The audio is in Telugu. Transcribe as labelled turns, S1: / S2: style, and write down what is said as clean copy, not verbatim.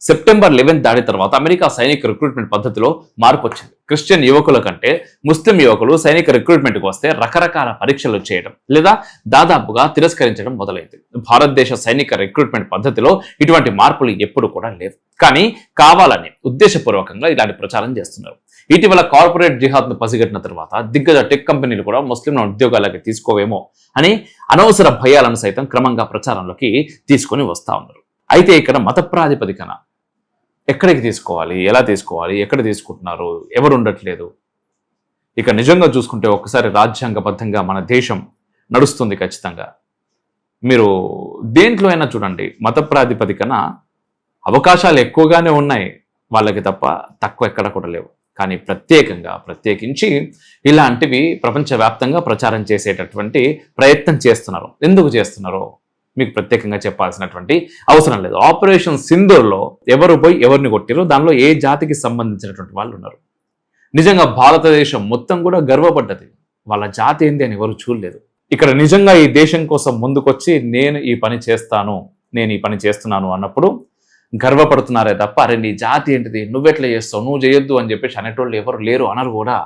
S1: సెప్టెంబర్ 11 దాడి తర్వాత అమెరికా సైనిక రిక్రూట్మెంట్ పద్ధతిలో మార్పు వచ్చింది. క్రిస్టియన్ యువకుల కంటే ముస్లిం యువకులు సైనిక రిక్రూట్మెంట్కి వస్తే రకరకాల పరీక్షలు చేయడం లేదా దాదాపుగా తిరస్కరించడం మొదలైంది. భారతదేశ సైనిక రిక్రూట్మెంట్ పద్ధతిలో ఇటువంటి మార్పులు ఎప్పుడు కూడా లేవు. కానీ కావాలని ఉద్దేశపూర్వకంగా ఇలాంటి ప్రచారం చేస్తున్నారు. ఇటీవల కార్పొరేట్ జిహాద్ను పసిగట్టిన తర్వాత దిగ్గజ టెక్ కంపెనీలు కూడా ముస్లింల ఉద్యోగాలకి తీసుకోవేమో అని అనవసర భయాలను సైతం క్రమంగా ప్రచారంలోకి తీసుకొని వస్తా ఉన్నారు. అయితే ఇక్కడ మత ప్రాతిపదికన ఎక్కడికి తీసుకోవాలి, ఎలా తీసుకోవాలి, ఎక్కడ తీసుకుంటున్నారు, ఎవరు ఉండట్లేదు. ఇక నిజంగా చూసుకుంటే ఒక్కసారి రాజ్యాంగబద్ధంగా మన దేశం నడుస్తుంది ఖచ్చితంగా. మీరు దేంట్లో అయినా చూడండి, మత ప్రాతిపదికన అవకాశాలు ఎక్కువగానే ఉన్నాయి వాళ్ళకి తప్ప తక్కువ ఎక్కడ కూడా లేవు. కానీ ప్రత్యేకించి ఇలాంటివి ప్రపంచవ్యాప్తంగా ప్రచారం చేసేటటువంటి ప్రయత్నం చేస్తున్నారు. ఎందుకు చేస్తున్నారో మీకు ప్రత్యేకంగా చెప్పాల్సినటువంటి అవసరం లేదు. ఆపరేషన్ సింధూర్లో ఎవరు పోయి ఎవరిని కొట్టిరో దానిలో ఏ జాతికి సంబంధించినటువంటి వాళ్ళు ఉన్నారు. నిజంగా భారతదేశం మొత్తం కూడా గర్వపడ్డది. వాళ్ళ జాతి ఏంది అని ఎవరు చూడలేదు. ఇక్కడ నిజంగా ఈ దేశం కోసం ముందుకొచ్చి నేను ఈ పని చేస్తాను, నేను ఈ పని చేస్తున్నాను అన్నప్పుడు గర్వపడుతున్నారే తప్ప అరే నీ జాతి ఏంటిది, నువ్వెట్లా చేస్తావు, నువ్వు చేయొద్దు అని చెప్పేసి అనేటోళ్ళు ఎవరు లేరు, అనరు కూడా.